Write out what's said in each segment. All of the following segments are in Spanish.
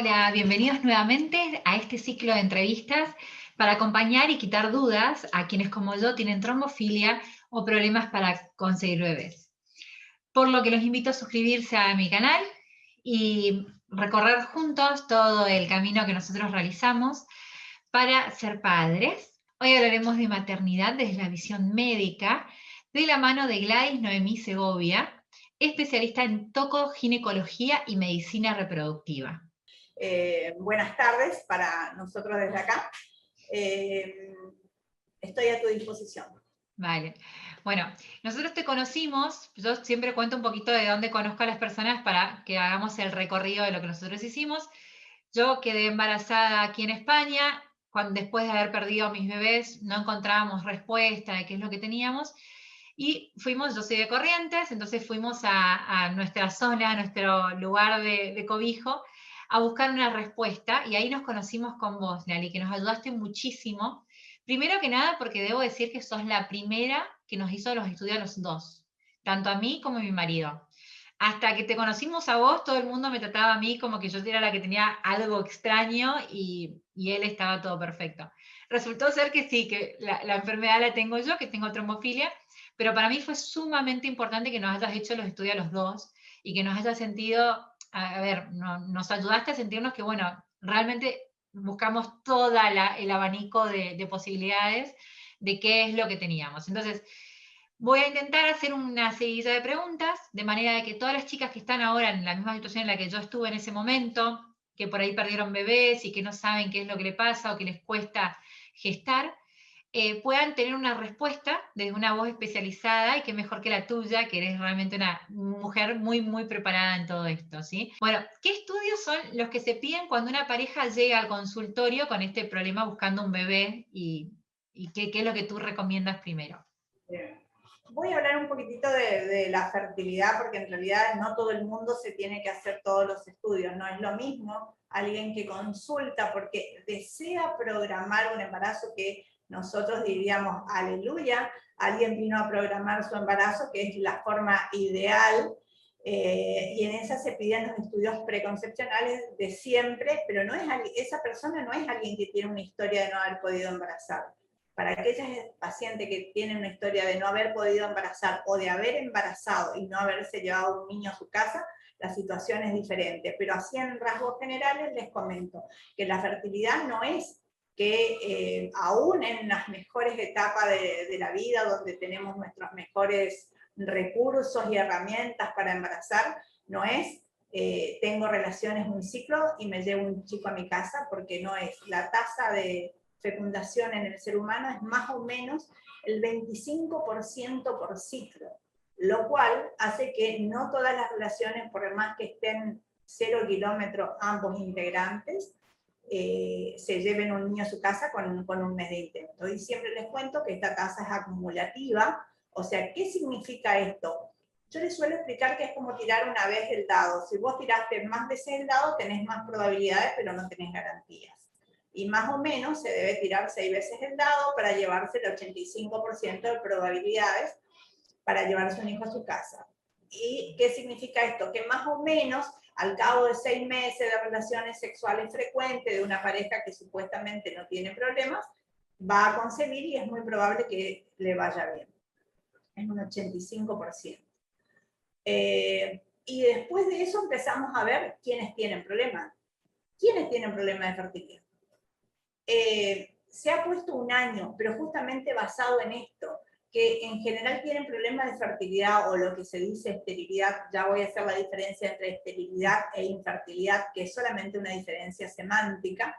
Hola, bienvenidos nuevamente a este ciclo de entrevistas para acompañar y quitar dudas a quienes como yo tienen trombofilia o problemas para conseguir bebés. Por lo que los invito a suscribirse a mi canal y recorrer juntos todo el camino que nosotros realizamos para ser padres. Hoy hablaremos de maternidad desde la visión médica de la mano de Gladys Noemí Segovia, especialista en tocoginecología y medicina reproductiva. Buenas tardes para nosotros desde acá. Estoy a tu disposición. Vale. Bueno, nosotros te conocimos, yo siempre cuento un poquito de dónde conozco a las personas para que hagamos el recorrido de lo que nosotros hicimos. Yo quedé embarazada aquí en España, después de haber perdido a mis bebés, no encontrábamos respuesta de qué es lo que teníamos, y fuimos, yo soy de Corrientes, entonces fuimos a nuestra zona, a nuestro lugar de cobijo, a buscar una respuesta, y ahí nos conocimos con vos, Lali, que nos ayudaste muchísimo. Primero que nada, porque debo decir que sos la primera que nos hizo los estudios a los dos, tanto a mí como a mi marido. Hasta que te conocimos a vos, todo el mundo me trataba a mí como que yo era la que tenía algo extraño y él estaba todo perfecto. Resultó ser que sí, que la enfermedad la tengo yo, que tengo trombofilia, pero para mí fue sumamente importante que nos hayas hecho los estudios a los dos y que nos hayas sentido, a ver, nos ayudaste a sentirnos que, bueno, realmente buscamos todo el abanico de posibilidades de qué es lo que teníamos. Entonces, voy a intentar hacer una seguidilla de preguntas, de manera de que todas las chicas que están ahora en la misma situación en la que yo estuve en ese momento, que por ahí perdieron bebés y que no saben qué es lo que les pasa o que les cuesta gestar, puedan tener una respuesta desde una voz especializada y que mejor que la tuya, que eres realmente una mujer muy, muy preparada en todo esto, ¿sí? Bueno, ¿qué estudios son los que se piden cuando una pareja llega al consultorio con este problema buscando un bebé y qué es lo que tú recomiendas primero? Voy a hablar un poquitito de la fertilidad, porque en realidad no todo el mundo se tiene que hacer todos los estudios. No es lo mismo alguien que consulta porque desea programar un embarazo, que nosotros diríamos aleluya, alguien vino a programar su embarazo, que es la forma ideal, y en esa se piden los estudios preconcepcionales de siempre, pero no es, esa persona no es alguien que tiene una historia de no haber podido embarazar. Para aquellas pacientes que tienen una historia de no haber podido embarazar o de haber embarazado y no haberse llevado un niño a su casa, la situación es diferente. Pero así en rasgos generales les comento que la fertilidad no es que aún en las mejores etapas de la vida, donde tenemos nuestros mejores recursos y herramientas para embarazar, no es tengo relaciones un ciclo y me llevo un chico a mi casa, porque no es. La tasa de fecundación en el ser humano es más o menos el 25% por ciclo, lo cual hace que no todas las relaciones, por más que estén 0 kilómetros ambos integrantes, se lleven un niño a su casa con un mes de intento. Y siempre les cuento que esta tasa es acumulativa. O sea, ¿qué significa esto? Yo les suelo explicar que es como tirar una vez el dado. Si vos tiraste más veces el dado, tenés más probabilidades, pero no tenés garantías. Y más o menos se debe tirar 6 veces el dado para llevarse el 85% de probabilidades para llevarse un hijo a su casa. ¿Y qué significa esto? Que más o menos al cabo de 6 meses de relaciones sexuales frecuentes de una pareja que supuestamente no tiene problemas, va a concebir y es muy probable que le vaya bien. Es un 85%. Y después de eso empezamos a ver quiénes tienen problemas. ¿Quiénes tienen problemas de fertilidad? Se ha puesto un año, pero justamente basado en esto, que en general tienen problemas de fertilidad o lo que se dice esterilidad. Ya voy a hacer la diferencia entre esterilidad e infertilidad, que es solamente una diferencia semántica.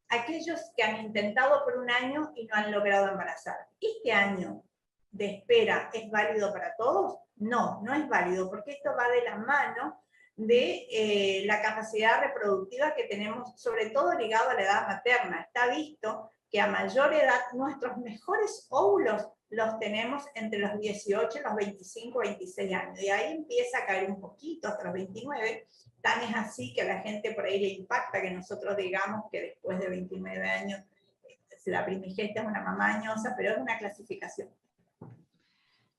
Aquellos que han intentado por un año y no han logrado embarazar. ¿Este año de espera es válido para todos? No, no es válido, porque esto va de la mano de la capacidad reproductiva que tenemos, sobre todo ligado a la edad materna. Está visto que a mayor edad nuestros mejores óvulos los tenemos entre los 18 y los 25, 26 años. Y ahí empieza a caer un poquito hasta los 29. Tan es así que a la gente por ahí le impacta que nosotros digamos que después de 29 años la primigesta es una mamá añosa, pero es una clasificación.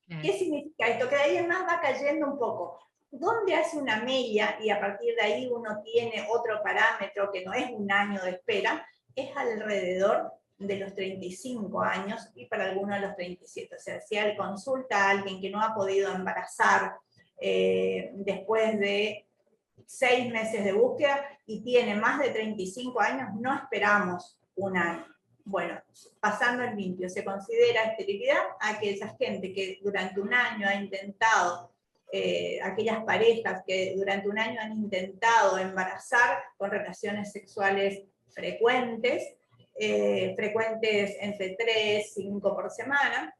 ¿Qué significa esto? Que de ahí en más va cayendo un poco. ¿Dónde hace una media y a partir de ahí uno tiene otro parámetro que no es un año de espera? Es alrededor de los 35 años y para algunos de los 37. O sea, si él consulta a alguien que no ha podido embarazar después de 6 meses de búsqueda y tiene más de 35 años, no esperamos un año. Bueno, pasando en limpio, se considera esterilidad a aquella gente que durante un año ha intentado, aquellas parejas que durante un año han intentado embarazar con relaciones sexuales frecuentes, frecuentes entre 3, 5 por semana,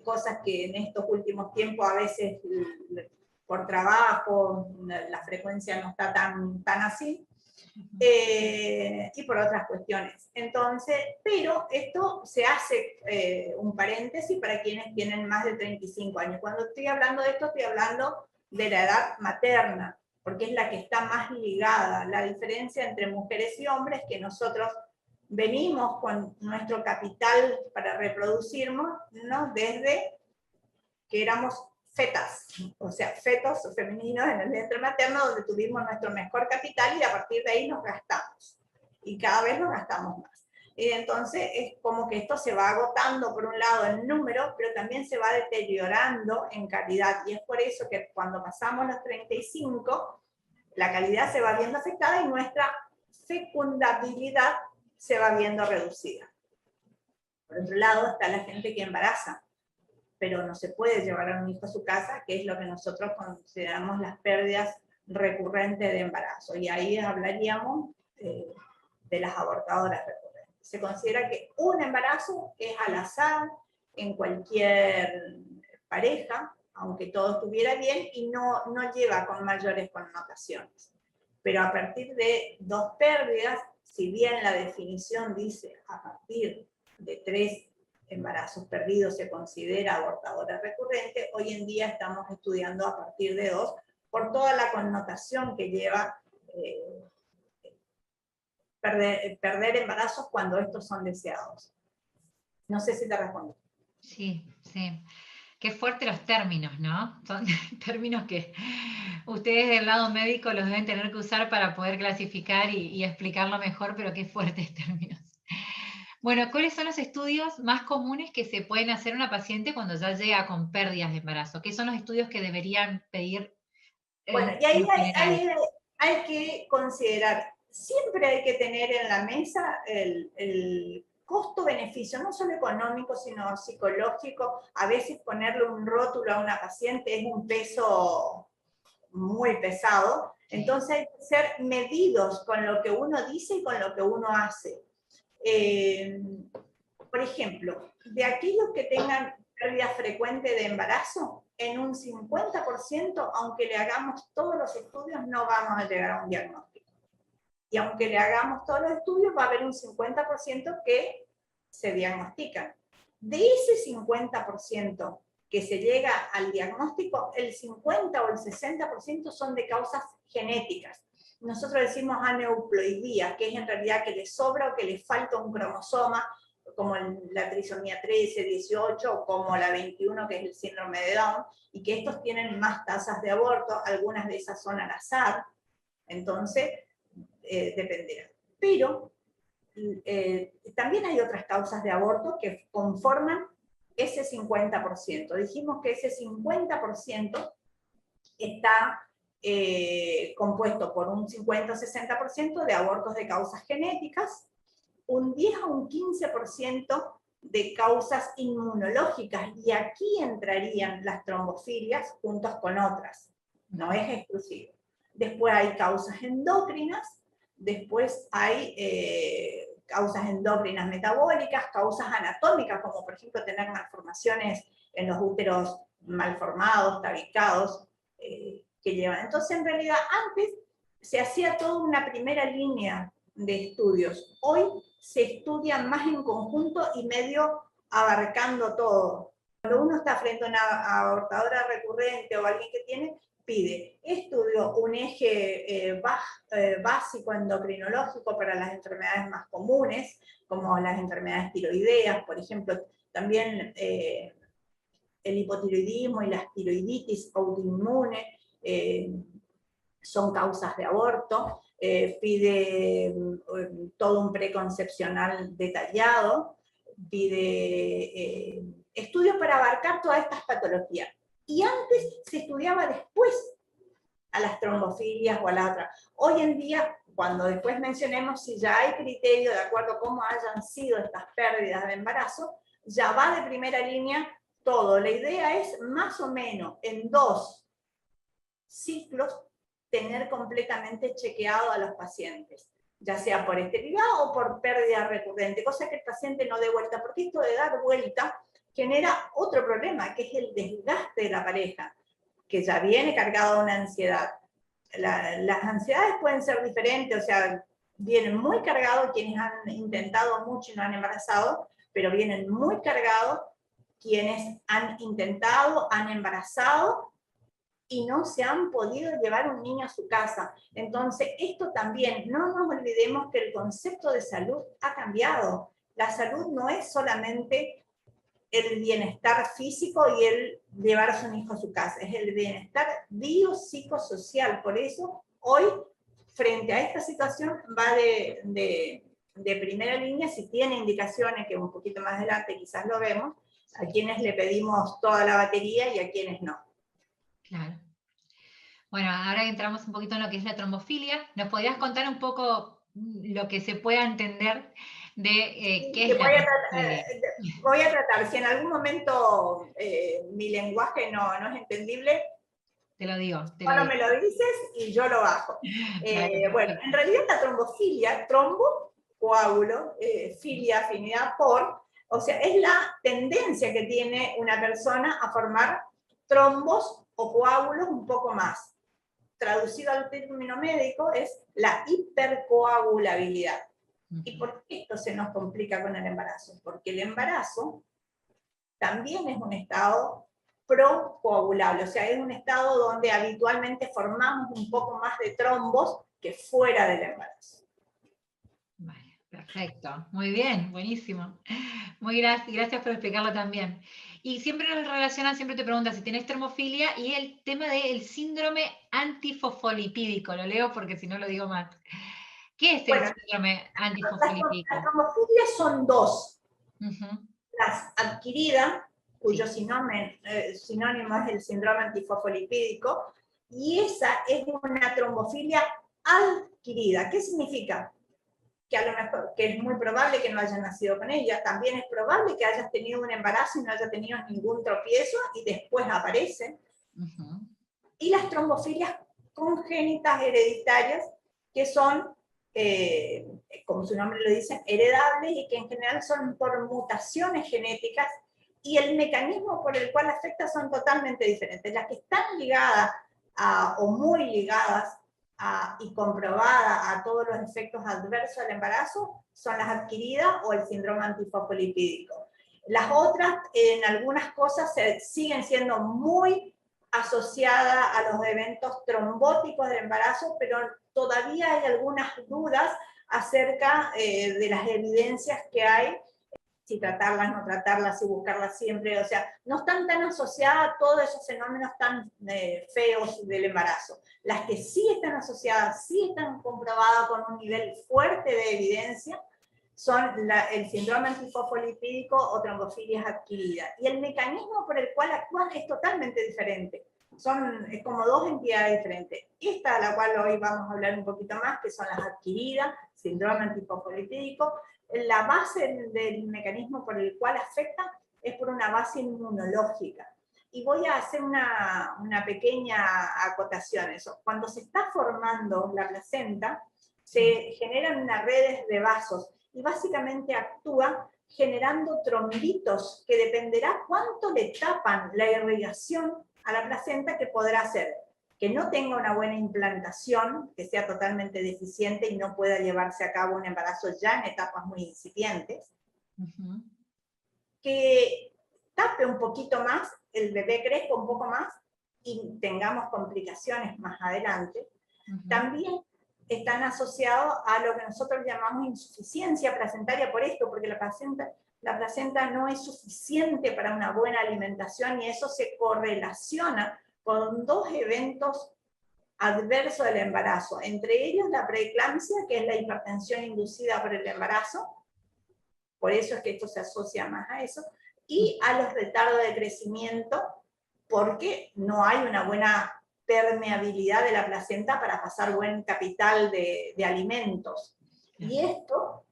cosas que en estos últimos tiempos a veces por trabajo la frecuencia no está tan así, y por otras cuestiones. Entonces, pero esto se hace un paréntesis para quienes tienen más de 35 años. Cuando estoy hablando de esto, estoy hablando de la edad materna, porque es la que está más ligada. La diferencia entre mujeres y hombres es que nosotros venimos con nuestro capital para reproducirnos, ¿no? Desde que éramos fetas, o sea, fetos femeninos en el vientre materno, donde tuvimos nuestro mejor capital y a partir de ahí nos gastamos. Y cada vez nos gastamos más. Y entonces es como que esto se va agotando por un lado en número, pero también se va deteriorando en calidad. Y es por eso que cuando pasamos los 35, la calidad se va viendo afectada y nuestra fecundabilidad se va viendo reducida. Por otro lado está la gente que embaraza, pero no se puede llevar a un hijo a su casa, que es lo que nosotros consideramos las pérdidas recurrentes de embarazo. Y ahí hablaríamos de las abortadoras recurrentes. Se considera que un embarazo es al azar en cualquier pareja, aunque todo estuviera bien, y no lleva con mayores connotaciones. Pero a partir de 2 pérdidas, si bien la definición dice a partir de 3 embarazos perdidos se considera abortadora recurrente, hoy en día estamos estudiando a partir de 2, por toda la connotación que lleva perder embarazos cuando estos son deseados. No sé si te respondo. Sí, sí. Qué fuerte los términos, ¿no? Son términos que ustedes del lado médico los deben tener que usar para poder clasificar y explicarlo mejor, pero qué fuertes términos. Bueno, ¿cuáles son los estudios más comunes que se pueden hacer a una paciente cuando ya llega con pérdidas de embarazo? ¿Qué son los estudios que deberían pedir? Bueno, y ahí hay que considerar, siempre hay que tener en la mesa el costo-beneficio, no solo económico, sino psicológico. A veces ponerle un rótulo a una paciente es un peso muy pesado, entonces hay que ser medidos con lo que uno dice y con lo que uno hace. Por ejemplo, de aquellos que tengan pérdida frecuente de embarazo, en un 50%, aunque le hagamos todos los estudios, no vamos a llegar a un diagnóstico. Y aunque le hagamos todos los estudios, va a haber un 50% que se diagnostican. De ese 50% que se llega al diagnóstico, el 50 o el 60% son de causas genéticas. Nosotros decimos aneuploidía, que es en realidad que le sobra o que le falta un cromosoma, como la trisomía 13, 18, o como la 21, que es el síndrome de Down, y que estos tienen más tasas de aborto, algunas de esas son al azar, entonces dependerá. Pero también hay otras causas de aborto que conforman ese 50%. Dijimos que ese 50% está compuesto por un 50 o 60% de abortos de causas genéticas, un 10 a un 15% de causas inmunológicas, y aquí entrarían las trombofilias juntos con otras, no es exclusivo. Después hay causas endócrinas, después hay causas endócrinas metabólicas, causas anatómicas, como por ejemplo tener malformaciones en los úteros malformados, tabicados, que llevan. Entonces, en realidad, antes se hacía toda una primera línea de estudios. Hoy se estudian más en conjunto y medio abarcando todo. Cuando uno está frente a una abortadora recurrente o alguien que pide estudio, un eje básico endocrinológico para las enfermedades más comunes, como las enfermedades tiroideas, por ejemplo, también el hipotiroidismo y la tiroiditis autoinmune son causas de aborto, pide todo un preconcepcional detallado, pide estudios para abarcar todas estas patologías. Y antes se estudiaba después a las trombofilias o a las otras. Hoy en día, cuando después mencionemos si ya hay criterio de acuerdo a cómo hayan sido estas pérdidas de embarazo, ya va de primera línea todo. La idea es más o menos en 2 ciclos tener completamente chequeado a los pacientes, ya sea por esterilidad o por pérdida recurrente, cosa que el paciente no dé vuelta, porque esto de dar vuelta genera otro problema, que es el desgaste de la pareja, que ya viene cargado de una ansiedad. Las ansiedades pueden ser diferentes, o sea, vienen muy cargados quienes han intentado mucho y no han embarazado, pero vienen muy cargados quienes han intentado, han embarazado y no se han podido llevar un niño a su casa. Entonces, esto también, no nos olvidemos que el concepto de salud ha cambiado. La salud no es solamente el bienestar físico y el llevar a su hijo a su casa, es el bienestar biopsicosocial. Por eso, hoy, frente a esta situación, va de primera línea, si tiene indicaciones, que un poquito más adelante quizás lo vemos, a quienes le pedimos toda la batería y a quienes no. Claro. Bueno, ahora entramos un poquito en lo que es la trombofilia. ¿Nos podrías contar un poco lo que se pueda entender de qué es la trombofilia? Voy a tratar, si en algún momento mi lenguaje no es entendible, Te lo digo. ahora me lo dices y yo lo bajo. Bueno, en realidad la trombofilia, trombo, coágulo, filia, afinidad por, o sea, es la tendencia que tiene una persona a formar trombos o coágulos un poco más. Traducido al término médico es la hipercoagulabilidad. ¿Y por qué esto se nos complica con el embarazo? Porque el embarazo también es un estado procoagulable, o sea, es un estado donde habitualmente formamos un poco más de trombos que fuera del embarazo. Vale, perfecto, muy bien, buenísimo. Muy gracias por explicarlo también. Y siempre nos relacionan, siempre te preguntan si tienes termofilia y el tema del síndrome antifosfolipídico. Lo leo porque si no lo digo mal. ¿Qué es el síndrome antifosfolipídico? Las tromofilias son 2. Uh-huh. Las adquiridas, cuyo sinónimo es el síndrome antifosfolipídico, y esa es una trombofilia adquirida. ¿Qué significa? Que a lo mejor, que es muy probable que no hayas nacido con ella, también es probable que hayas tenido un embarazo y no hayas tenido ningún tropiezo y después aparece. Uh-huh. Y las trombofilias congénitas hereditarias, que son, como su nombre lo dice, heredables y que en general son por mutaciones genéticas, y el mecanismo por el cual afecta son totalmente diferentes. Las que están ligadas o muy ligadas y comprobadas a todos los efectos adversos del embarazo son las adquiridas o el síndrome antifosfolipídico. Las otras, en algunas cosas, siguen siendo muy asociada a los eventos trombóticos del embarazo, pero todavía hay algunas dudas acerca de las evidencias que hay, si tratarlas, no tratarlas, si buscarlas siempre, o sea, no están tan asociadas a todos esos fenómenos tan feos del embarazo. Las que sí están asociadas, sí están comprobadas con un nivel fuerte de evidencia, son el síndrome antifosfolipídico o trombofilias adquiridas. Y el mecanismo por el cual actúan es totalmente diferente. Es como 2 entidades diferentes. Esta, a la cual hoy vamos a hablar un poquito más, que son las adquiridas, síndrome antifosfolipídico, la base del mecanismo por el cual afecta es por una base inmunológica. Y voy a hacer una pequeña acotación. Eso. Cuando se está formando la placenta, se generan unas redes de vasos y básicamente actúa generando trombitos que dependerá cuánto le tapan la irrigación a la placenta que podrá hacer. Que no tenga una buena implantación, que sea totalmente deficiente y no pueda llevarse a cabo un embarazo ya en etapas muy incipientes. Uh-huh. Que tape un poquito más, el bebé crezca un poco más y tengamos complicaciones más adelante. Uh-huh. También están asociados a lo que nosotros llamamos insuficiencia placentaria por esto, porque la placenta la placenta no es suficiente para una buena alimentación, y eso se correlaciona con dos eventos adversos del embarazo, entre ellos la preeclampsia, que es la hipertensión inducida por el embarazo, por eso es que esto se asocia más a eso, y a los retardos de crecimiento, porque no hay una buena permeabilidad de la placenta para pasar buen capital de alimentos. Y esto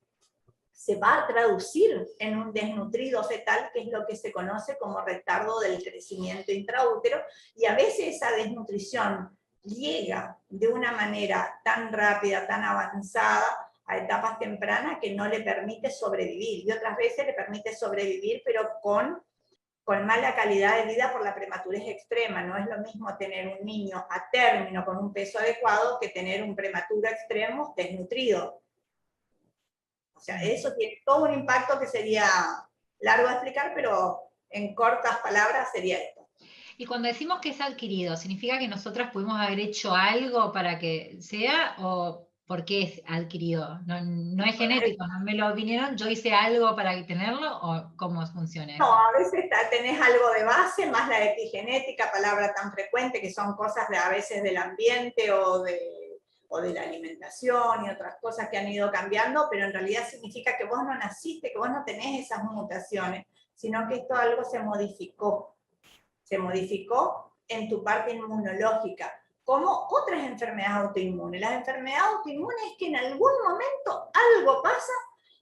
se va a traducir en un desnutrido fetal, que es lo que se conoce como retardo del crecimiento intraútero, y a veces esa desnutrición llega de una manera tan rápida, tan avanzada, a etapas tempranas, que no le permite sobrevivir, y otras veces le permite sobrevivir, pero con mala calidad de vida por la prematurez extrema. No es lo mismo tener un niño a término con un peso adecuado que tener un prematuro extremo desnutrido. O sea, eso tiene todo un impacto que sería largo de explicar, pero en cortas palabras sería esto. Y cuando decimos que es adquirido, ¿significa que nosotras pudimos haber hecho algo para que sea, o por qué es adquirido? No es genético, no me lo vinieron, yo hice algo para tenerlo, o cómo funciona eso? No, a veces tenés algo de base, más la epigenética, palabra tan frecuente, que son cosas a veces del ambiente o de la alimentación y otras cosas que han ido cambiando, pero en realidad significa que vos no naciste, que vos no tenés esas mutaciones, sino que esto algo se modificó en tu parte inmunológica, como otras enfermedades autoinmunes. Las enfermedades autoinmunes es que en algún momento algo pasa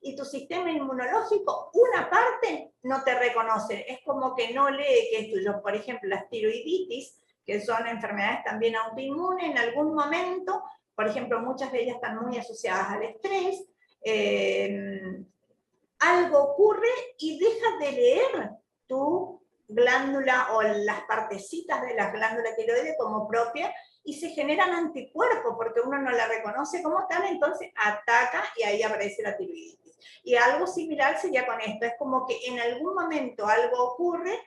y tu sistema inmunológico, una parte, no te reconoce, es como que no lee que es tuyo. Por ejemplo, las tiroiditis, que son enfermedades también autoinmunes, en algún momento, por ejemplo, muchas de ellas están muy asociadas al estrés, algo ocurre y dejas de leer tu glándula o las partecitas de la glándula tiroides como propia, y se generan anticuerpos porque uno no la reconoce como tal, entonces ataca y ahí aparece la tiroiditis. Y algo similar sería con esto, es como que en algún momento algo ocurre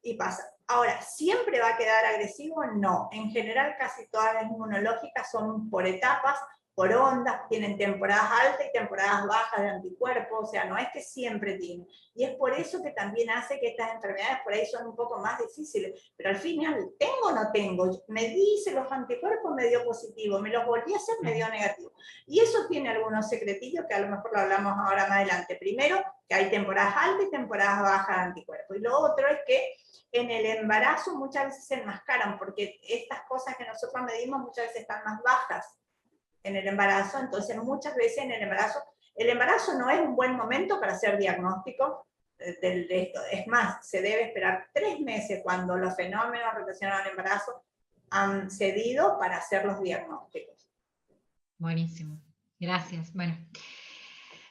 y pasa. Ahora, ¿siempre va a quedar agresivo? No. En general, casi todas las inmunológicas son por etapas, por ondas, tienen temporadas altas y temporadas bajas de anticuerpos, o sea, no es que siempre tienen. Y es por eso que también hace que estas enfermedades por ahí son un poco más difíciles. Pero al final, ¿tengo o no tengo? Me dice los anticuerpos, me dio positivo, me los volví a hacer, me dio negativo. Y eso tiene algunos secretillos que a lo mejor lo hablamos ahora más adelante. Primero, que hay temporadas altas y temporadas bajas de anticuerpos. Y lo otro es que en el embarazo muchas veces se enmascaran, porque estas cosas que nosotros medimos muchas veces están más bajas en el embarazo. Entonces muchas veces en el embarazo no es un buen momento para hacer diagnóstico de esto. Es más, se debe esperar 3 meses cuando los fenómenos relacionados al embarazo han cedido para hacer los diagnósticos. Buenísimo, gracias. Bueno,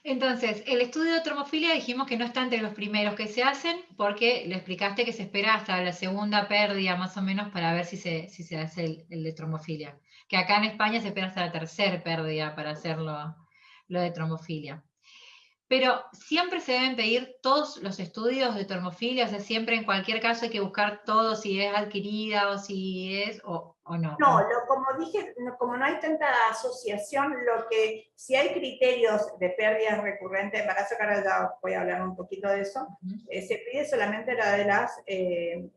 entonces, el estudio de tromofilia dijimos que no está entre los primeros que se hacen, porque le explicaste que se espera hasta la segunda pérdida más o menos para ver si se hace el de tromofilia. Que acá en España se espera hasta la tercera pérdida para hacerlo lo de tromofilia. Pero siempre se deben pedir todos los estudios de tromofilia, o sea, siempre en cualquier caso hay que buscar todo, si es adquirida o si es, o no. No, como dije, como no hay tanta asociación, si hay criterios de pérdidas recurrentes de embarazo, que ahora ya voy a hablar un poquito de eso, se pide solamente la de las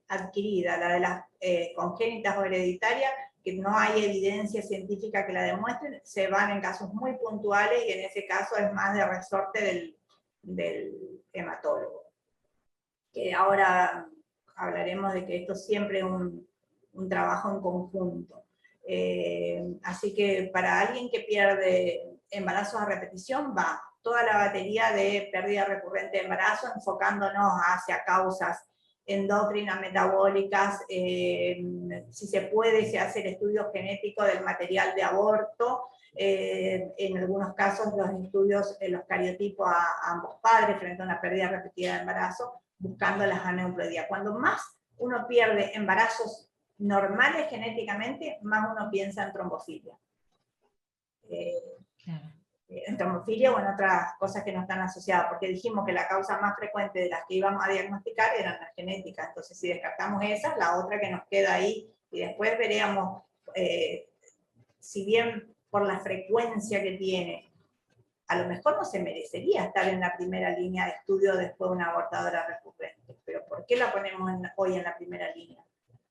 adquiridas, la de las congénitas o hereditarias, que no hay evidencia científica que la demuestren, se van en casos muy puntuales, y en ese caso es más de resorte del hematólogo. Que ahora hablaremos de que esto siempre es un trabajo en conjunto. Así que para alguien que pierde embarazos a repetición, va toda la batería de pérdida recurrente de embarazo, enfocándonos hacia causas endocrinas, metabólicas, si se puede, se hace el estudio genético del material de aborto, en algunos casos los estudios, los cariotipos a ambos padres frente a una pérdida repetida de embarazo, buscando las aneuploidías. Cuando más uno pierde embarazos normales genéticamente, más uno piensa en trombofilia. Claro. En trombofilia o en otras cosas que no están asociadas, porque dijimos que la causa más frecuente de las que íbamos a diagnosticar eran las genéticas. Entonces, si descartamos esas, la otra que nos queda ahí, y después veríamos, si bien por la frecuencia que tiene, a lo mejor no se merecería estar en la primera línea de estudio después de una abortadora recurrente. Pero ¿por qué la ponemos hoy en la primera línea?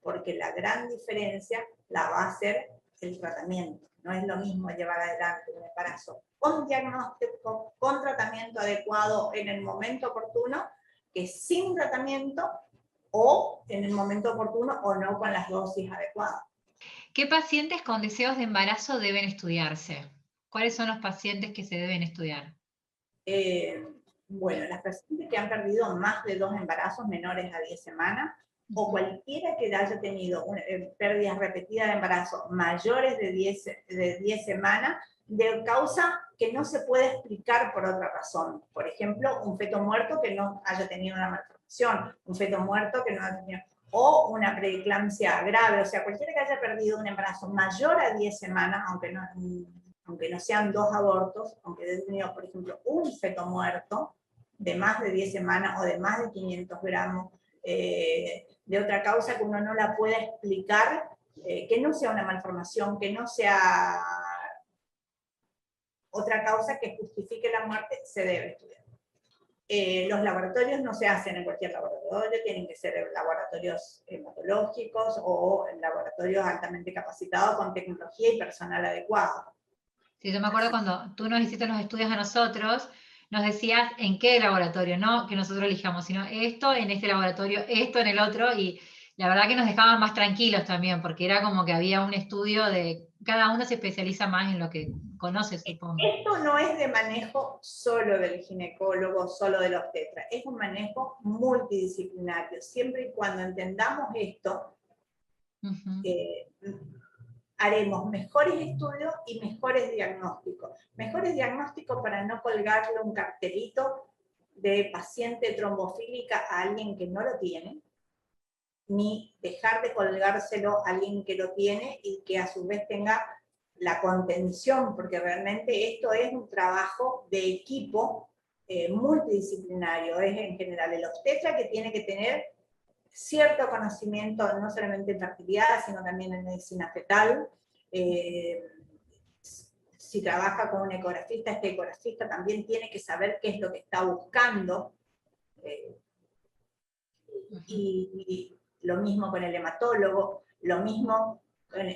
Porque la gran diferencia la va a hacer el tratamiento. No es lo mismo llevar adelante un embarazo con diagnóstico, con tratamiento adecuado en el momento oportuno, que sin tratamiento o en el momento oportuno o no con las dosis adecuadas. ¿Qué pacientes con deseos de embarazo deben estudiarse? ¿Cuáles son los pacientes que se deben estudiar? Bueno, las pacientes que han perdido más de 2 embarazos menores a 10 semanas, o cualquiera que haya tenido pérdidas repetidas de embarazo mayores de 10 semanas, de causa que no se puede explicar por otra razón. Por ejemplo, un feto muerto que no haya tenido una malformación, un feto muerto que no haya tenido, o una preeclampsia grave, o sea, cualquiera que haya perdido un embarazo mayor a 10 semanas, aunque no sean 2 abortos, aunque haya tenido, por ejemplo, un feto muerto de más de 10 semanas o de más de 500 gramos, de otra causa que uno no la pueda explicar, que no sea una malformación, que no sea otra causa que justifique la muerte, se debe estudiar. Los laboratorios no se hacen en cualquier laboratorio, tienen que ser laboratorios hematológicos o laboratorios altamente capacitados con tecnología y personal adecuado. Sí, yo me acuerdo cuando tú nos hiciste los estudios a nosotros, nos decías en qué laboratorio, no que nosotros elijamos, sino esto en este laboratorio, esto en el otro, y la verdad que nos dejaban más tranquilos también, porque era como que había un estudio de, cada uno se especializa más en lo que conoce, supongo. Esto no es de manejo solo del ginecólogo, solo del obstetra, es un manejo multidisciplinario. Siempre y cuando entendamos esto, haremos mejores estudios y mejores diagnósticos. Mejores diagnósticos para no colgarle un cartelito de paciente trombofílica a alguien que no lo tiene, ni dejar de colgárselo a alguien que lo tiene y que a su vez tenga la contención, porque realmente esto es un trabajo de equipo multidisciplinario. Es en general el obstetra que tiene que tener cierto conocimiento, no solamente en fertilidad, sino también en medicina fetal. Si trabaja con un ecografista, este ecografista también tiene que saber qué es lo que está buscando. Y lo mismo con el hematólogo, lo mismo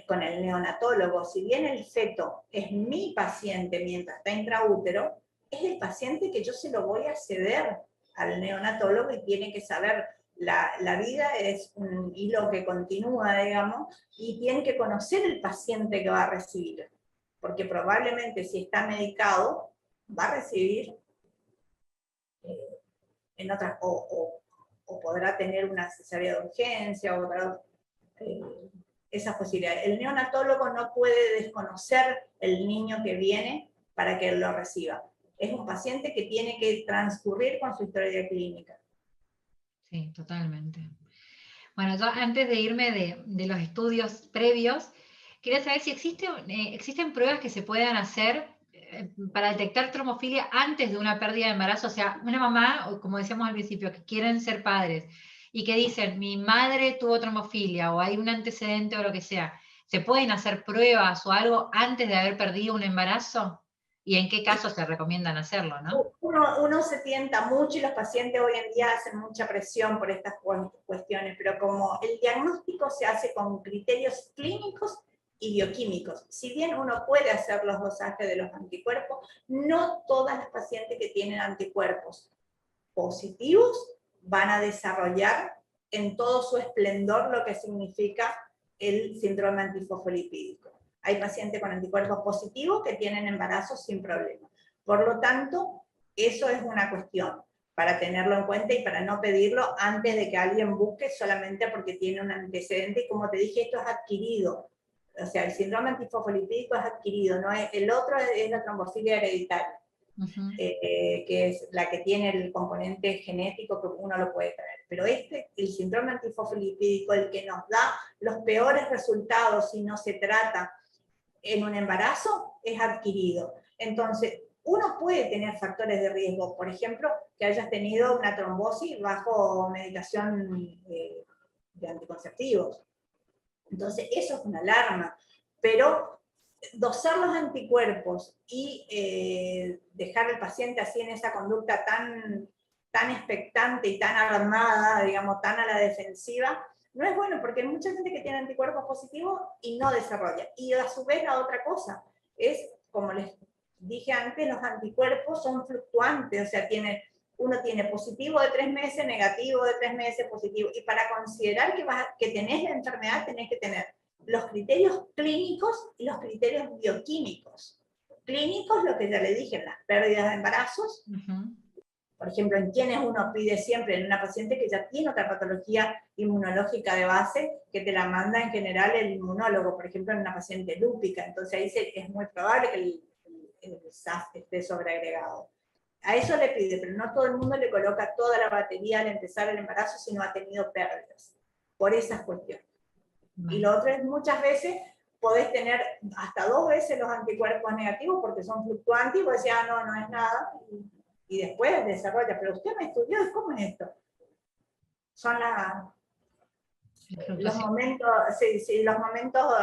con el neonatólogo. Si bien el feto es mi paciente mientras está intraútero, es el paciente que yo se lo voy a ceder al neonatólogo y tiene que saber. La vida es un hilo que continúa, digamos, y tiene que conocer el paciente que va a recibir, porque probablemente si está medicado, va a recibir en otras, o podrá tener una cesárea de urgencia, o esas posibilidades. El neonatólogo no puede desconocer el niño que viene para que él lo reciba. Es un paciente que tiene que transcurrir con su historia clínica. Sí, totalmente. Bueno, yo antes de irme de los estudios previos, quería saber si existen pruebas que se puedan hacer para detectar trombofilia antes de una pérdida de embarazo. O sea, una mamá, o como decíamos al principio, que quieren ser padres y que dicen, mi madre tuvo trombofilia o hay un antecedente o lo que sea, ¿se pueden hacer pruebas o algo antes de haber perdido un embarazo? ¿Y en qué casos se recomiendan hacerlo, no? Uno se tienta mucho y los pacientes hoy en día hacen mucha presión por estas cuestiones, pero como el diagnóstico se hace con criterios clínicos y bioquímicos, si bien uno puede hacer los dosajes de los anticuerpos, no todas las pacientes que tienen anticuerpos positivos van a desarrollar en todo su esplendor lo que significa el síndrome antifosfolipídico. Hay pacientes con anticuerpos positivos que tienen embarazos sin problema. Por lo tanto, eso es una cuestión para tenerlo en cuenta y para no pedirlo antes de que alguien busque solamente porque tiene un antecedente. Y como te dije, esto es adquirido. O sea, el síndrome antifosfolipídico es adquirido, ¿no? El otro es la trombofilia hereditaria. Que es la que tiene el componente genético que uno lo puede tener. Pero el síndrome antifosfolipídico, el que nos da los peores resultados si no se trata en un embarazo, es adquirido. Entonces, uno puede tener factores de riesgo, por ejemplo, que hayas tenido una trombosis bajo medicación de anticonceptivos. Entonces, eso es una alarma. Pero dosar los anticuerpos y dejar al paciente así en esa conducta tan expectante y tan alarmada, digamos, tan a la defensiva, no es bueno, porque hay mucha gente que tiene anticuerpos positivos y no desarrolla. Y a su vez la otra cosa es, como les dije antes, los anticuerpos son fluctuantes, o sea, uno tiene positivo de 3 meses, negativo de 3 meses, positivo. Y para considerar que tenés la enfermedad, tenés que tener los criterios clínicos y los criterios bioquímicos. Clínicos, lo que ya le dije, las pérdidas de embarazos. Por ejemplo, en quienes uno pide siempre, en una paciente que ya tiene otra patología inmunológica de base, que te la manda en general el inmunólogo, por ejemplo, en una paciente lúpica. Entonces ahí es muy probable que el SAS esté sobreagregado. A eso le pide, pero no todo el mundo le coloca toda la batería al empezar el embarazo si no ha tenido pérdidas, por esas cuestiones. Y lo otro es, muchas veces podés tener hasta 2 veces los anticuerpos negativos porque son fluctuantes y vos decís, no es nada, y después desarrolla, pero usted me estudió, ¿cómo es esto? Son los momentos, los momentos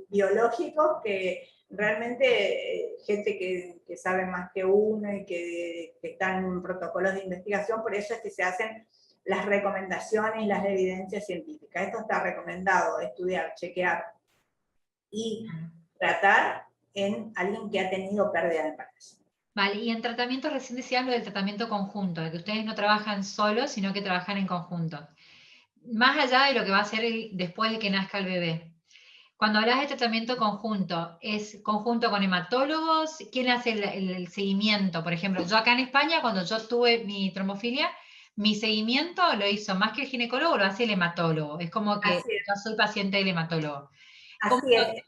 biológicos que realmente gente que sabe más que uno y que están en protocolos de investigación, por eso es que se hacen las recomendaciones y las evidencias científicas. Esto está recomendado, estudiar, chequear y tratar en alguien que ha tenido pérdida de embarazo. Vale, y en tratamiento recién decías lo del tratamiento conjunto, de que ustedes no trabajan solos, sino que trabajan en conjunto. Más allá de lo que va a hacer después de que nazca el bebé. Cuando hablas de tratamiento conjunto, ¿es conjunto con hematólogos? ¿Quién hace el seguimiento? Por ejemplo, yo acá en España, cuando yo tuve mi trombofilia, mi seguimiento lo hizo más que el ginecólogo, lo hace el hematólogo. Es como que yo soy paciente del hematólogo. Así es.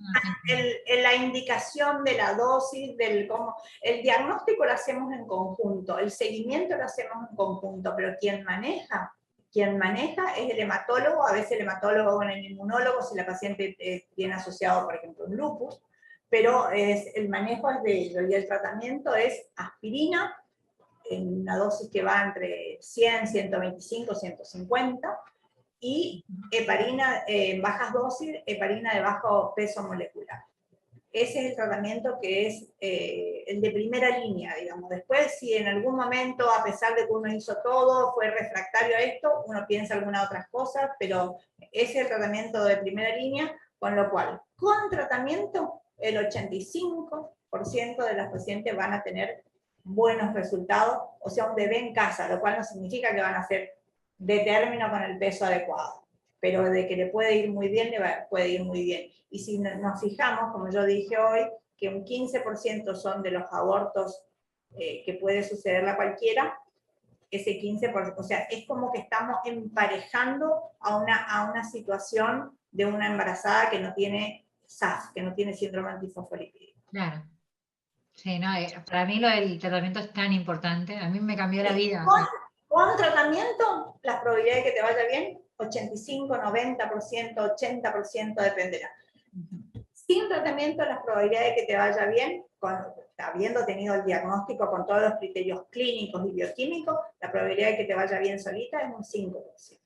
La indicación de la dosis, el diagnóstico lo hacemos en conjunto, el seguimiento lo hacemos en conjunto, pero quien maneja es el hematólogo, a veces el hematólogo con el inmunólogo, si la paciente tiene asociado, por ejemplo, un lupus, pero el manejo es de ellos, y el tratamiento es aspirina, en una dosis que va entre 100, 125, 150, y heparina en bajas dosis, heparina de bajo peso molecular. Ese es el tratamiento que es el de primera línea, digamos. Después, si en algún momento, a pesar de que uno hizo todo, fue refractario a esto, uno piensa algunas otras cosas, pero ese es el tratamiento de primera línea, con lo cual, con tratamiento, el 85% de las pacientes van a tener buenos resultados, o sea, un bebé en casa, lo cual no significa que van a ser de término con el peso adecuado, pero de que le puede ir muy bien, puede ir muy bien. Y si nos fijamos, como yo dije hoy, que un 15% son de los abortos que puede sucederle a cualquiera, ese 15%, o sea, es como que estamos emparejando a una situación de una embarazada que no tiene SAF, que no tiene síndrome antifosfolipídico. Claro. Sí, no, para mí lo del tratamiento es tan importante, a mí me cambió la vida. Con tratamiento, las probabilidades de que te vaya bien, 85, 90%, 80% dependerá. Sin tratamiento, las probabilidades de que te vaya bien, habiendo tenido el diagnóstico con todos los criterios clínicos y bioquímicos, la probabilidad de que te vaya bien solita es un 5%.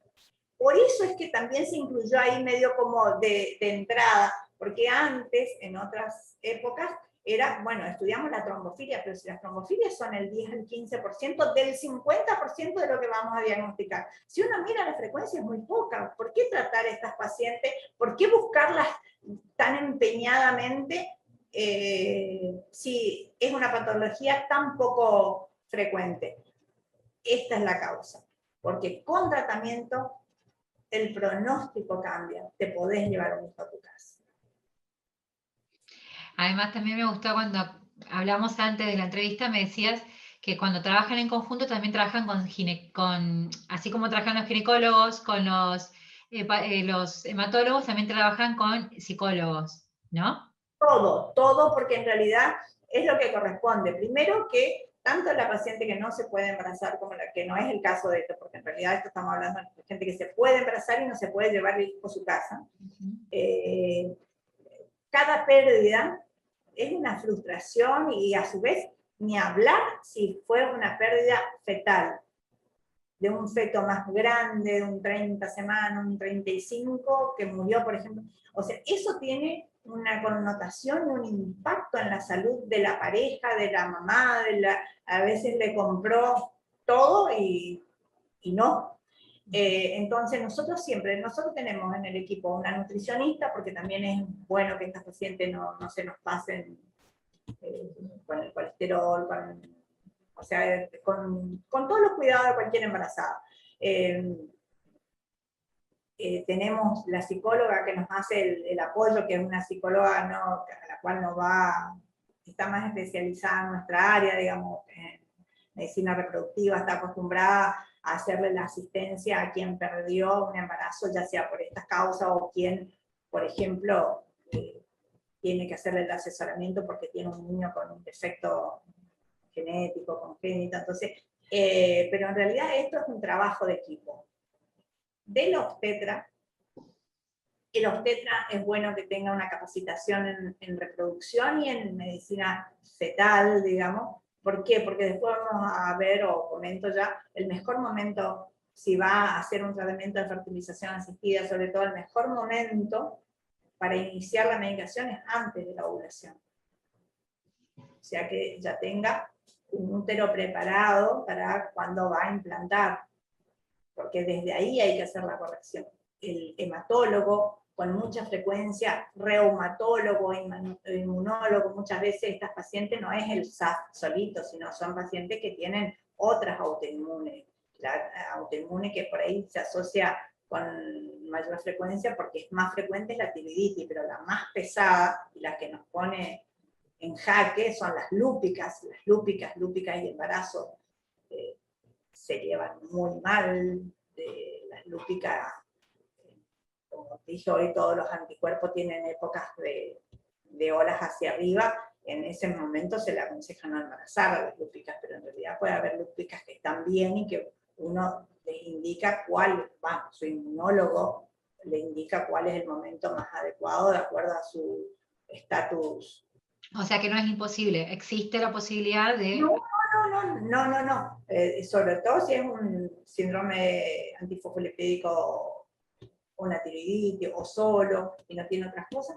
Por eso es que también se incluyó ahí medio como de entrada, porque antes, en otras épocas, era, bueno, estudiamos la trombofilia, pero si las trombofilias son el 10 al 15% del 50% de lo que vamos a diagnosticar. Si uno mira la frecuencia es muy poca. ¿Por qué tratar a estas pacientes? ¿Por qué buscarlas tan empeñadamente si es una patología tan poco frecuente? Esta es la causa. Porque con tratamiento el pronóstico cambia. Te podés llevar un hijo a tu casa. Además, también me gustó cuando hablamos antes de la entrevista, me decías que cuando trabajan en conjunto también trabajan así como trabajan los ginecólogos, con los hematólogos, también trabajan con psicólogos, ¿no? Todo, porque en realidad es lo que corresponde. Primero que tanto la paciente que no se puede embarazar como la que no es el caso de esto, porque en realidad esto estamos hablando de gente que se puede embarazar y no se puede llevar el hijo a su casa. Cada pérdida es una frustración y a su vez ni hablar si fue una pérdida fetal, de un feto más grande, de un 30 semanas, un 35, que murió, por ejemplo. O sea, eso tiene una connotación y un impacto en la salud de la pareja, de la mamá, a veces le compró todo y no. Entonces nosotros tenemos en el equipo una nutricionista, porque también es bueno que estas pacientes no se nos pasen con el colesterol, o sea, con todos los cuidados de cualquier embarazada. Tenemos la psicóloga que nos hace el apoyo, que es una psicóloga a la cual está más especializada en nuestra área, digamos, en medicina reproductiva, está acostumbrada a hacerle la asistencia a quien perdió un embarazo, ya sea por estas causas o quien, por ejemplo, tiene que hacerle el asesoramiento porque tiene un niño con un defecto genético, congénito. Entonces, pero en realidad esto es un trabajo de equipo. Del obstetra, el obstetra es bueno que tenga una capacitación en reproducción y en medicina fetal, digamos. ¿Por qué? Porque después vamos a ver, o comento ya, el mejor momento, si va a hacer un tratamiento de fertilización asistida, sobre todo el mejor momento para iniciar la medicación es antes de la ovulación. O sea que ya tenga un útero preparado para cuando va a implantar, porque desde ahí hay que hacer la corrección. El hematólogo, con mucha frecuencia, reumatólogo, inmunólogo, muchas veces estas pacientes no es el SAF solito, sino son pacientes que tienen otras autoinmunes. La autoinmune que por ahí se asocia con mayor frecuencia porque es más frecuente es la tiroiditis, pero la más pesada y la que nos pone en jaque son las lúpicas y embarazo. Se llevan muy mal, las lúpicas, como dije hoy, todos los anticuerpos tienen épocas de horas hacia arriba, en ese momento se le aconseja no embarazar a las lúpicas, pero en realidad puede haber lúpicas que están bien y que uno les indica su inmunólogo le indica cuál es el momento más adecuado de acuerdo a su estatus. O sea que no es imposible, existe la posibilidad de... No. Sobre todo si es un síndrome antifosfolipídico, una tiroiditis o solo y no tiene otras cosas,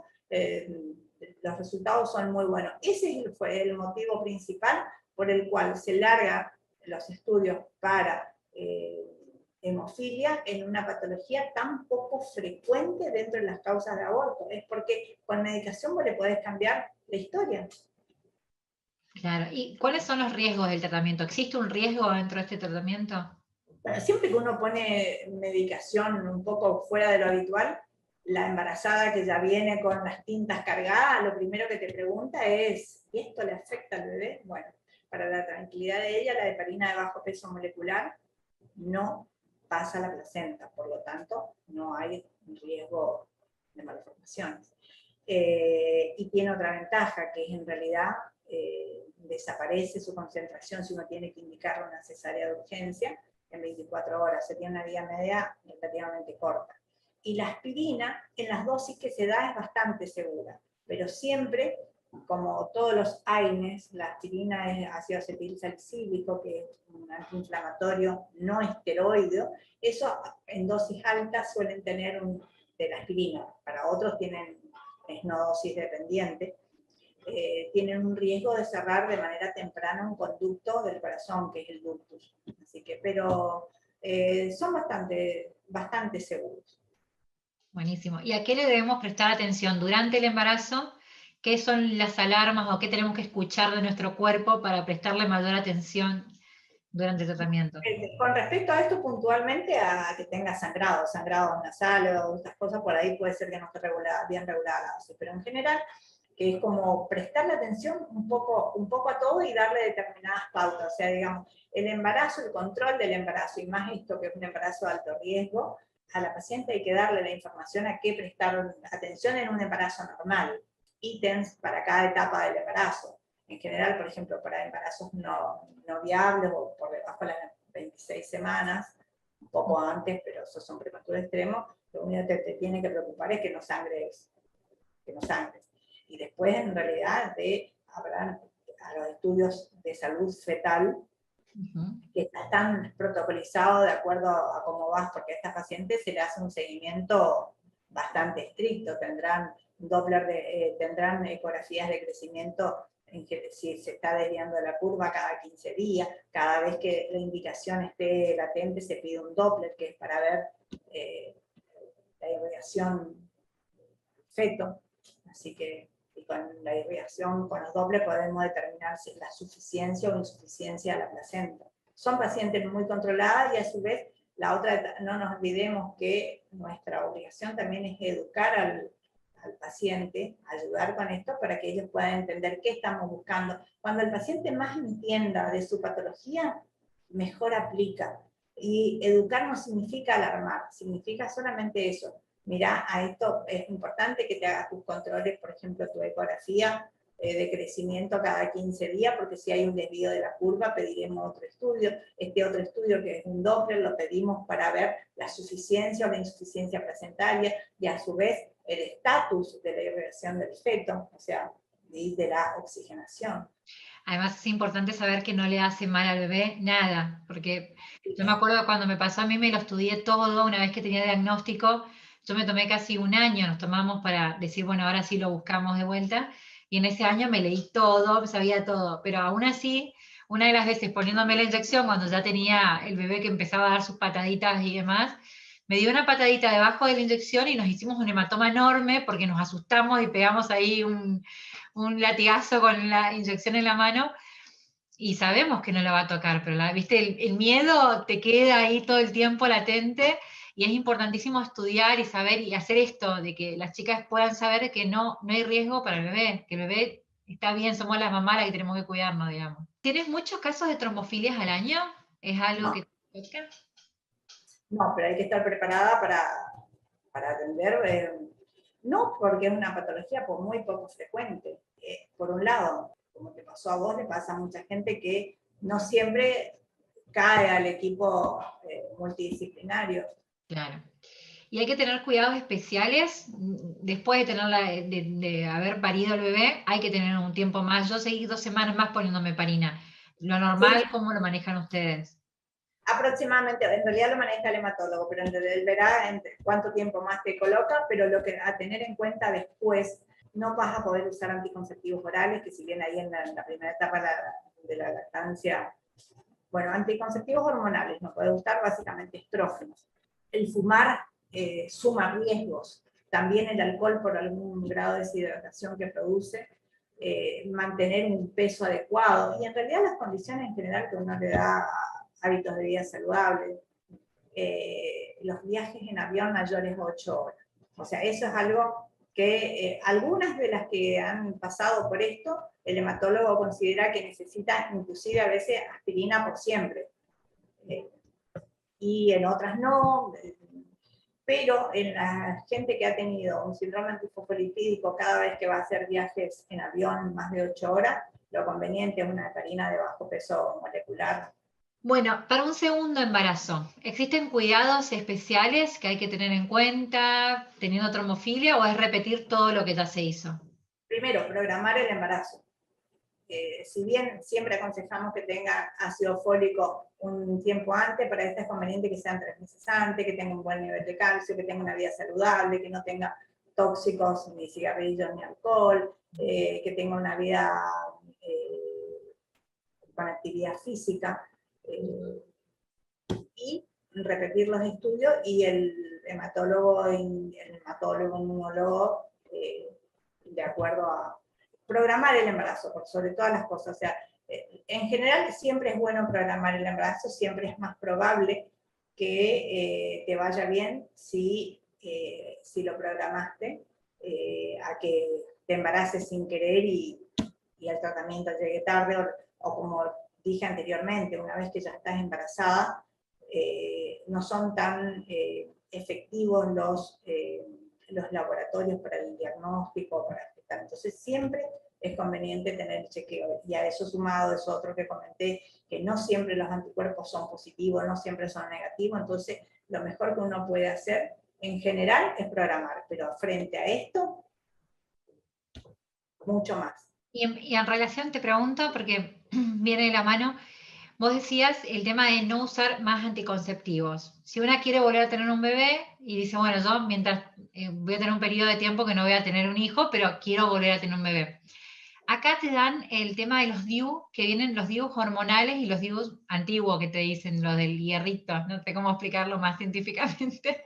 los resultados son muy buenos. Ese fue el motivo principal por el cual se larga los estudios para hemofilia en una patología tan poco frecuente dentro de las causas de aborto. Es porque con medicación vos le podés cambiar la historia. Claro. ¿Y cuáles son los riesgos del tratamiento? ¿Existe un riesgo dentro de este tratamiento? Bueno, siempre que uno pone medicación un poco fuera de lo habitual, la embarazada que ya viene con las tintas cargadas, lo primero que te pregunta es, ¿y esto le afecta al bebé? Bueno, para la tranquilidad de ella, la heparina de bajo peso molecular no pasa a la placenta, por lo tanto, no hay riesgo de malformaciones. Y tiene otra ventaja, que es en realidad desaparece su concentración si uno tiene que indicar una cesárea de urgencia en 24 horas, se tiene una vía media relativamente corta. Y la aspirina, en las dosis que se da, es bastante segura, pero siempre, como todos los AINES, la aspirina es ácido acetilsalicílico, que es un antiinflamatorio no esteroideo, eso en dosis altas suelen tener de la aspirina, para otros es no dosis dependiente, tienen un riesgo de cerrar de manera temprana un conducto del corazón, que es el ductus. Así que, pero son bastante seguros. Buenísimo. ¿Y a qué le debemos prestar atención durante el embarazo? ¿Qué son las alarmas o qué tenemos que escuchar de nuestro cuerpo para prestarle mayor atención durante el tratamiento? Con respecto a esto puntualmente, a que tenga sangrado nasal o estas cosas, por ahí puede ser que no esté bien regulada la dosis, pero en general, que es como prestarle atención un poco a todo y darle determinadas pautas. O sea, digamos, el embarazo, el control del embarazo, y más esto que es un embarazo de alto riesgo, a la paciente hay que darle la información a qué prestar atención en un embarazo normal, ítems para cada etapa del embarazo. En general, por ejemplo, para embarazos no viables o por debajo de las 26 semanas, un poco antes, pero esos son prematuros extremos, lo único que te tiene que preocupar es que no sangres. Y después, en realidad, habrán a los estudios de salud fetal, que está tan protocolizado de acuerdo a cómo vas, porque a estas pacientes se le hace un seguimiento bastante estricto, tendrán tendrán ecografías de crecimiento si se está desviando de la curva cada 15 días, cada vez que la indicación esté latente se pide un Doppler, que es para ver la irrigación feto, así que y con la irrigación, con los Doppler podemos determinar si la suficiencia o insuficiencia de la placenta. Son pacientes muy controladas y a su vez, la otra, no nos olvidemos que nuestra obligación también es educar al paciente, ayudar con esto para que ellos puedan entender qué estamos buscando. Cuando el paciente más entienda de su patología, mejor aplica. Y educar no significa alarmar, significa solamente eso. Mira, a esto es importante que te hagas tus controles, por ejemplo, tu ecografía de crecimiento cada 15 días, porque si hay un desvío de la curva, pediremos otro estudio. Este otro estudio, que es un Doppler, lo pedimos para ver la suficiencia o la insuficiencia placentaria, y a su vez el estatus de la irrigación del feto, o sea, de la oxigenación. Además es importante saber que no le hace mal al bebé nada, porque yo me acuerdo cuando me pasó a mí, me lo estudié todo, una vez que tenía diagnóstico, yo me tomé casi un año, nos tomamos para decir, bueno, ahora sí lo buscamos de vuelta, y en ese año me leí todo, sabía todo, pero aún así, una de las veces poniéndome la inyección, cuando ya tenía el bebé que empezaba a dar sus pataditas y demás, me dio una patadita debajo de la inyección y nos hicimos un hematoma enorme porque nos asustamos y pegamos ahí un latigazo con la inyección en la mano y sabemos que no la va a tocar, pero ¿viste? El miedo te queda ahí todo el tiempo latente y es importantísimo estudiar y saber y hacer esto, de que las chicas puedan saber que no hay riesgo para el bebé, que el bebé está bien, somos las mamás las que tenemos que cuidarnos, digamos. ¿Tienes muchos casos de trombofilias al año? ¿Es algo que te toca? No, pero hay que estar preparada para atender, no porque es una patología muy poco frecuente. Por un lado, como te pasó a vos, le pasa a mucha gente que no siempre cae al equipo multidisciplinario. Claro. Y hay que tener cuidados especiales después de, de haber parido el bebé, hay que tener un tiempo más. Yo seguí 2 semanas más poniéndome parina. Lo normal, Sí, ¿cómo lo manejan ustedes? aproximadamente, en realidad lo maneja el hematólogo, pero él verá cuánto tiempo más te coloca, pero lo que a tener en cuenta después, no vas a poder usar anticonceptivos orales, que si bien ahí en la primera etapa de la lactancia, bueno, anticonceptivos hormonales, no puede usar básicamente estrógenos. El fumar suma riesgos, también el alcohol por algún grado de deshidratación que produce, mantener un peso adecuado, y en realidad las condiciones en general que uno le da hábitos de vida saludables, los viajes en avión mayores a 8 horas. O sea, eso es algo que algunas de las que han pasado por esto, el hematólogo considera que necesita inclusive a veces aspirina por siempre. Y en otras no, pero en la gente que ha tenido un síndrome antifosfolipídico cada vez que va a hacer viajes en avión más de 8 horas, lo conveniente es una heparina de bajo peso molecular. Bueno, para un segundo embarazo, ¿existen cuidados especiales que hay que tener en cuenta teniendo trombofilia o es repetir todo lo que ya se hizo? Primero, programar el embarazo. Si bien siempre aconsejamos que tenga ácido fólico un tiempo antes, para esto es conveniente que sean 3 meses antes, que tenga un buen nivel de calcio, que tenga una vida saludable, que no tenga tóxicos, ni cigarrillos, ni alcohol, que tenga una vida con actividad física, y repetir los estudios, y el hematólogo inmunólogo, de acuerdo a programar el embarazo, por sobre todas las cosas. O sea, en general siempre es bueno programar el embarazo, siempre es más probable que te vaya bien si lo programaste, a que te embaraces sin querer y el tratamiento llegue tarde, o como dije anteriormente, una vez que ya estás embarazada, no son tan efectivos los laboratorios para el diagnóstico, para detectar. Entonces siempre es conveniente tener el chequeo. Y a eso sumado, eso otro que comenté, que no siempre los anticuerpos son positivos, no siempre son negativos, entonces lo mejor que uno puede hacer en general es programar, pero frente a esto, mucho más. Y en relación te pregunto, porque viene de la mano, Vos decías el tema de no usar más anticonceptivos. Si una quiere volver a tener un bebé y dice, bueno, yo mientras voy a tener un periodo de tiempo que no voy a tener un hijo, pero quiero volver a tener un bebé. Acá te dan el tema de los DIU, que vienen los DIU hormonales y los DIU antiguos que te dicen, los del hierrito, no sé cómo explicarlo más científicamente.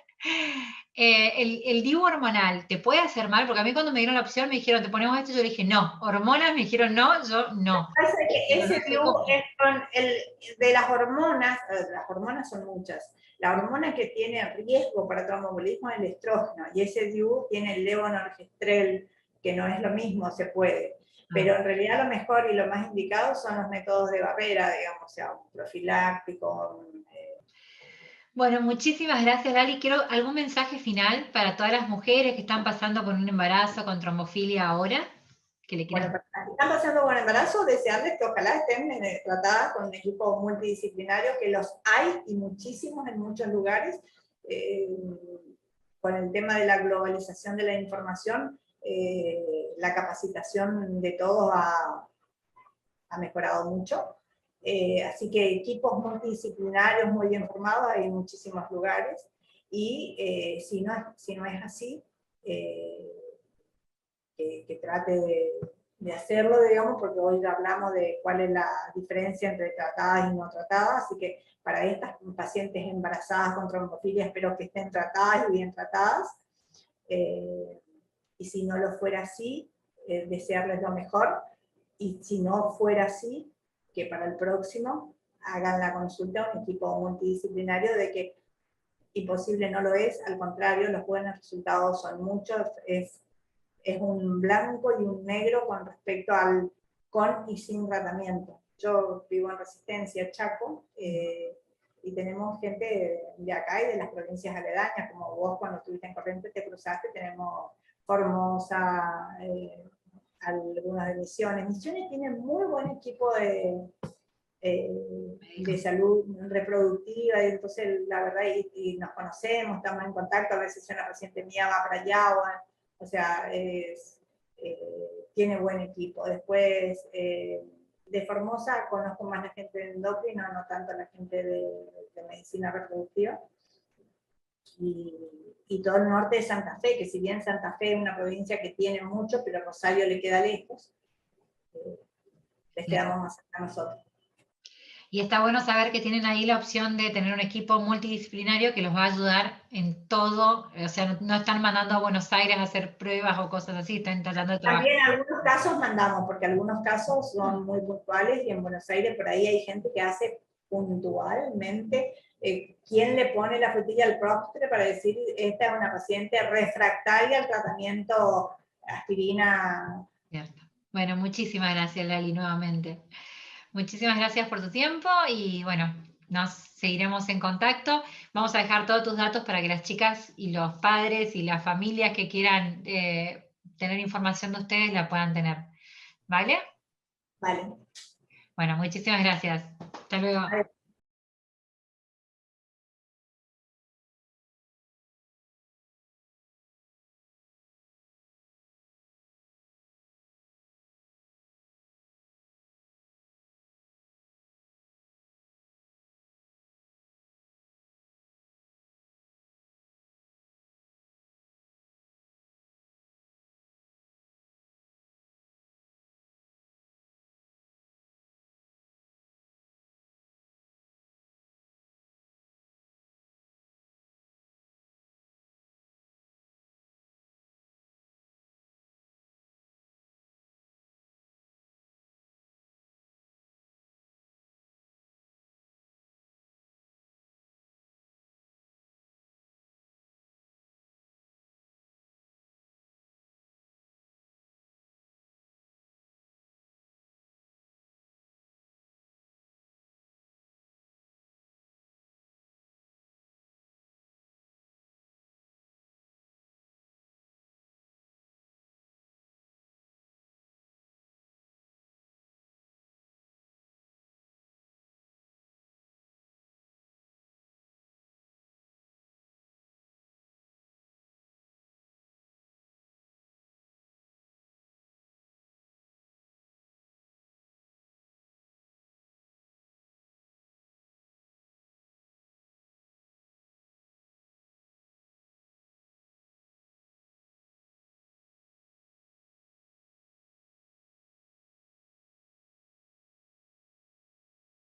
El DIU hormonal, ¿te puede hacer mal? Porque a mí cuando me dieron la opción me dijeron, te ponemos esto, yo le dije, no. Hormonas me dijeron, no, yo no. Pasa que Pero no ese sé DIU cómo. es con de las hormonas son muchas. La hormona que tiene riesgo para tromboembolismo es el estrógeno, y ese DIU tiene el levonorgestrel, que no es lo mismo, se puede. Pero en realidad lo mejor y lo más indicado son los métodos de barrera, digamos, o sea, un profiláctico. Bueno, muchísimas gracias, Lali. Quiero algún mensaje final para todas las mujeres que están pasando por un embarazo con trombofilia ahora, que le Bueno, quieras. para las que están pasando por embarazo, desearles que ojalá estén tratadas con un equipo multidisciplinario, que los hay y muchísimos en muchos lugares. Eh, con el tema de la globalización de la información, la capacitación de todos ha mejorado mucho. Así que equipos multidisciplinarios muy bien formados hay en muchísimos lugares. Y si no es así, que trate de hacerlo, digamos, porque hoy ya hablamos de cuál es la diferencia entre tratadas y no tratadas, así que para estas pacientes embarazadas con trombofilia espero que estén tratadas y bien tratadas, y si no lo fuera así, desearles lo mejor, y si no fuera así, que para el próximo hagan la consulta a un equipo multidisciplinario de que imposible no lo es, al contrario, los buenos resultados son muchos, es un blanco y un negro con respecto al con y sin tratamiento. Yo vivo en Resistencia, Chaco, y tenemos gente de acá y de las provincias aledañas, como vos cuando estuviste en Corrientes te cruzaste, tenemos Formosa, algunas de Misiones. Misiones tiene muy buen equipo de salud reproductiva, y entonces la verdad, y nos conocemos, estamos en contacto, a veces una paciente mía va para allá, o sea, tiene buen equipo. Después, de Formosa conozco más la gente de endocrino, no tanto la gente de medicina reproductiva. Y todo el norte de Santa Fe, que si bien Santa Fe es una provincia que tiene mucho, pero Rosario le queda lejos, les quedamos más cerca a nosotros. Y está bueno saber que tienen ahí la opción de tener un equipo multidisciplinario que los va a ayudar en todo, o sea, no están mandando a Buenos Aires a hacer pruebas o cosas así, están tratando de trabajar. También en algunos casos mandamos, porque algunos casos son muy puntuales, y en Buenos Aires por ahí hay gente que hace puntualmente, quién le pone la frutilla al postre para decir, esta es una paciente refractaria al tratamiento aspirina. Cierto. Bueno, muchísimas gracias, Lali, nuevamente. Muchísimas gracias por tu tiempo y bueno, nos seguiremos en contacto. Vamos a dejar todos tus datos para que las chicas y los padres y las familias que quieran tener información de ustedes la puedan tener. ¿Vale? Vale. Bueno, muchísimas gracias. Hasta luego. Vale.